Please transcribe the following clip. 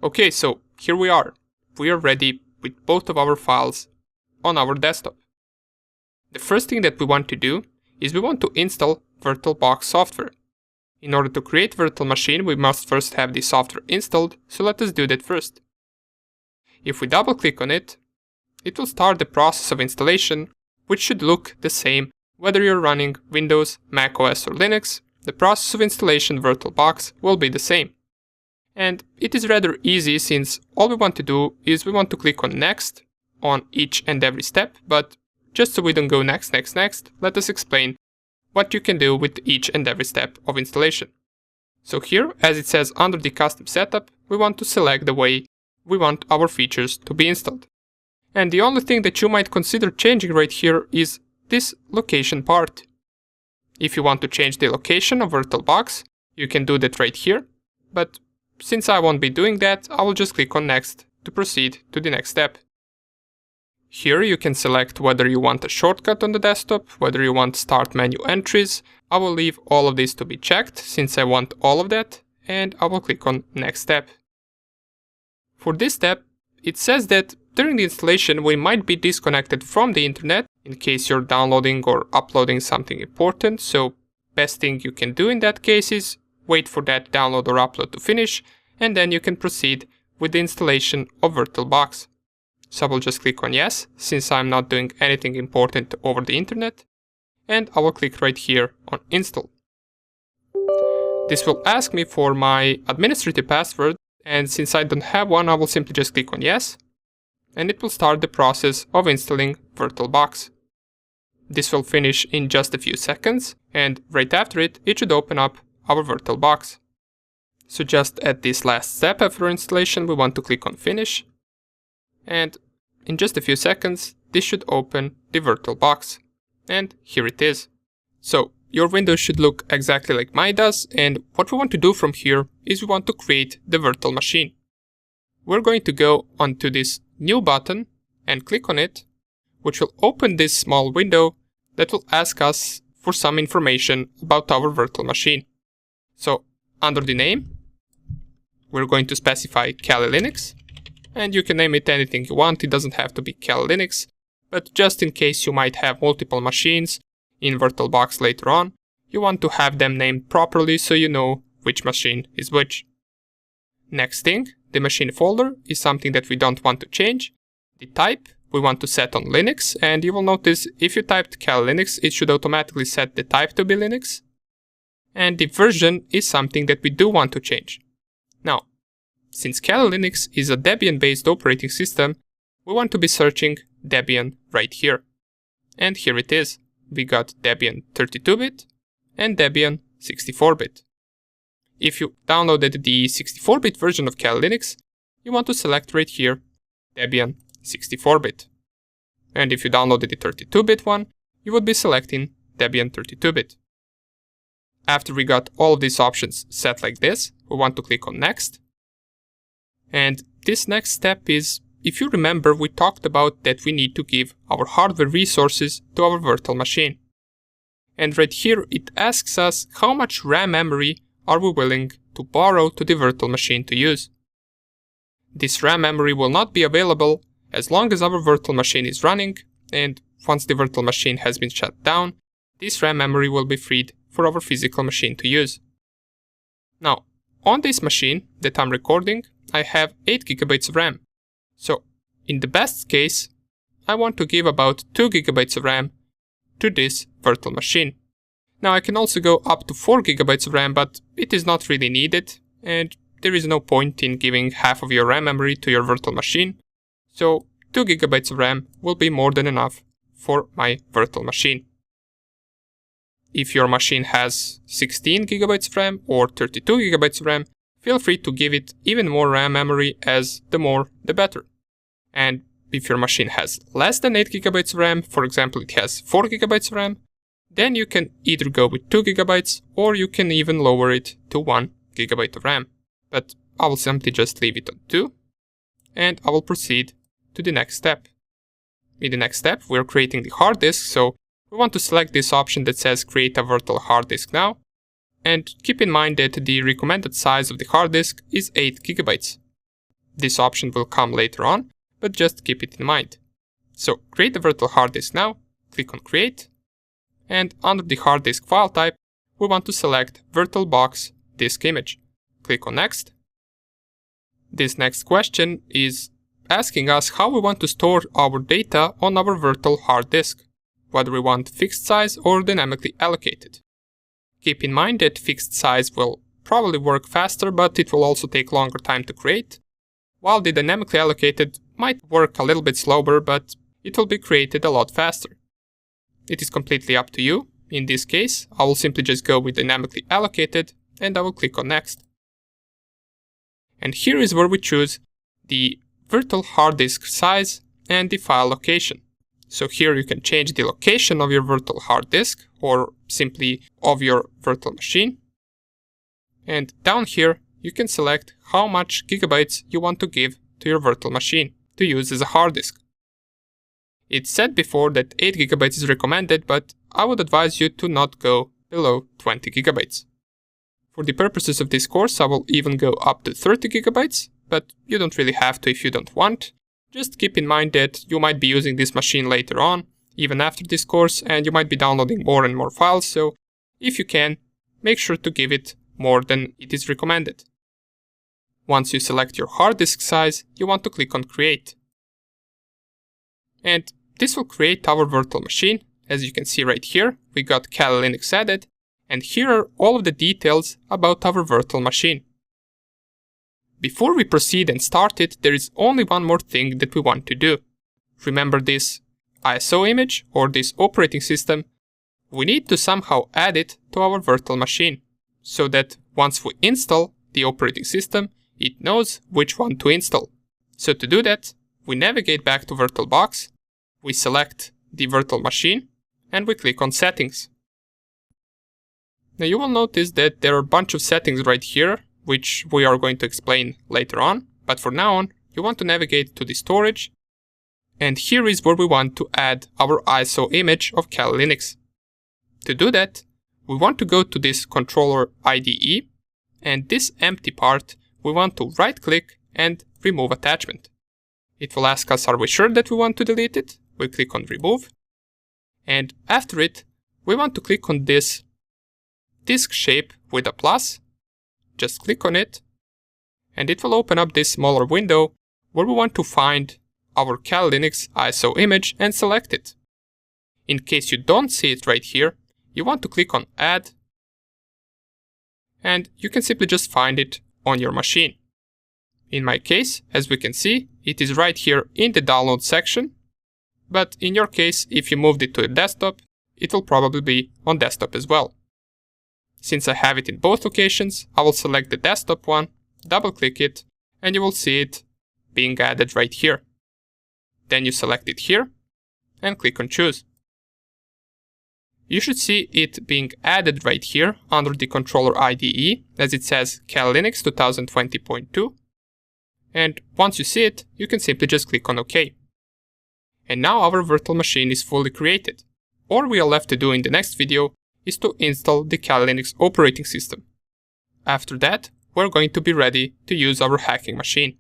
Okay, so here we are. We are ready with both of our files on our desktop. The first thing that we want to do is we want to install VirtualBox software. In order to create virtual machine, we must first have the software installed, so let us do that first. If we double click on it, it will start the process of installation, which should look the same whether you're running Windows, Mac OS or Linux. The process of installation VirtualBox will be the same. And it is rather easy, since all we want to do is we want to click on next on each and every step, but just so we don't go next, let us explain what you can do with each and every step of installation. So here, as it says under the custom setup, we want to select the way we want our features to be installed. And the only thing that you might consider changing right here is this location part. If you want to change the location of VirtualBox, you can do that right here, but since I won't be doing that, I will just click on next to proceed to the next step. Here you can select whether you want a shortcut on the desktop, whether you want start menu entries. I will leave all of this to be checked since I want all of that, and I will click on next step. For this step, it says that during the installation we might be disconnected from the internet in case you're downloading or uploading something important, so best thing you can do in that case is wait for that download or upload to finish, and then you can proceed with the installation of VirtualBox. So I will just click on yes, since I'm not doing anything important over the internet, and I will click right here on install. This will ask me for my administrative password, and since I don't have one, I will simply just click on yes, and it will start the process of installing VirtualBox. This will finish in just a few seconds, and right after it, it should open up our VirtualBox. So just at this last step after installation, we want to click on finish, and in just a few seconds, this should open the VirtualBox. And here it is. So your Windows should look exactly like mine does, and what we want to do from here is we want to create the virtual machine. We're going to go onto this new button and click on it, which will open this small window that will ask us for some information about our virtual machine. So under the name, we're going to specify Kali Linux, and you can name it anything you want. It doesn't have to be Kali Linux, but just in case you might have multiple machines in VirtualBox later on, you want to have them named properly so you know which machine is which. Next thing, the machine folder is something that we don't want to change. The type we want to set on Linux, and you will notice if you typed Kali Linux, it should automatically set the type to be Linux. And the version is something that we do want to change. Now, since Kali Linux is a Debian-based operating system, we want to be searching Debian right here. And here it is. We got Debian 32-bit and Debian 64-bit. If you downloaded the 64-bit version of Kali Linux, you want to select right here Debian 64-bit. And if you downloaded the 32-bit one, you would be selecting Debian 32-bit. After we got all of these options set like this, we want to click on next. And this next step is, if you remember, we talked about that we need to give our hardware resources to our virtual machine. And right here it asks us how much RAM memory are we willing to borrow to the virtual machine to use. This RAM memory will not be available as long as our virtual machine is running, and once the virtual machine has been shut down, this RAM memory will be freed for our physical machine to use. Now, on this machine that I'm recording, I have 8 GB of RAM. So, in the best case, I want to give about 2 GB of RAM to this virtual machine. Now I can also go up to 4 GB of RAM, but it is not really needed, and there is no point in giving half of your RAM memory to your virtual machine. So 2 GB of RAM will be more than enough for my virtual machine. If your machine has 16 GB of RAM or 32 GB of RAM, feel free to give it even more RAM memory, as the more the better. And if your machine has less than 8 GB of RAM, for example it has 4 GB of RAM, then you can either go with 2 GB or you can even lower it to 1 GB of RAM. But I will simply just leave it on 2, and I will proceed to the next step. In the next step, we are creating the hard disk, so we want to select this option that says create a virtual hard disk now, and keep in mind that the recommended size of the hard disk is 8 GB. This option will come later on, but just keep it in mind. So create the virtual hard disk now, click on create, and under the hard disk file type, we want to select VirtualBox disk image. Click on next. This next question is asking us how we want to store our data on our virtual hard disk, whether we want fixed size or dynamically allocated. Keep in mind that fixed size will probably work faster, but it will also take longer time to create, while the dynamically allocated might work a little bit slower, but it will be created a lot faster. It is completely up to you. In this case, I will simply just go with dynamically allocated and I will click on next. And here is where we choose the virtual hard disk size and the file location. So here you can change the location of your virtual hard disk or simply of your virtual machine. And down here you can select how much gigabytes you want to give to your virtual machine to use as a hard disk. It said before that 8 gigabytes is recommended, but I would advise you to not go below 20 gigabytes. For the purposes of this course, I will even go up to 30 gigabytes, but you don't really have to if you don't want. Just keep in mind that you might be using this machine later on, even after this course, and you might be downloading more and more files, so if you can, make sure to give it more than it is recommended. Once you select your hard disk size, you want to click on Create. And this will create our virtual machine. As you can see right here, we got Kali Linux added, and here are all of the details about our virtual machine. Before we proceed and start it, there is only one more thing that we want to do. Remember this ISO image or this operating system? We need to somehow add it to our virtual machine, so that once we install the operating system, it knows which one to install. So to do that, we navigate back to VirtualBox, we select the virtual machine, and we click on Settings. Now you will notice that there are a bunch of settings right here, which we are going to explain later on, but for now on, you want to navigate to the storage, and here is where we want to add our ISO image of Kali Linux. To do that, we want to go to this controller IDE, and this empty part, we want to right-click and remove attachment. It will ask us, are we sure that we want to delete it? We click on remove, and after it, we want to click on this disk shape with a plus. Just click on it, and it will open up this smaller window where we want to find our Kali Linux ISO image and select it. In case you don't see it right here, you want to click on Add, and you can simply just find it on your machine. In my case, as we can see, it is right here in the download section, but in your case, if you moved it to a desktop, it will probably be on desktop as well. Since I have it in both locations, I will select the desktop one, double click it, and you will see it being added right here. Then you select it here, and click on Choose. You should see it being added right here under the controller IDE, as it says Kali Linux 2020.2. And once you see it, you can simply just click on OK. And now our virtual machine is fully created. All we are left to do in the next video is to install the Kali Linux operating system. After that, we're going to be ready to use our hacking machine.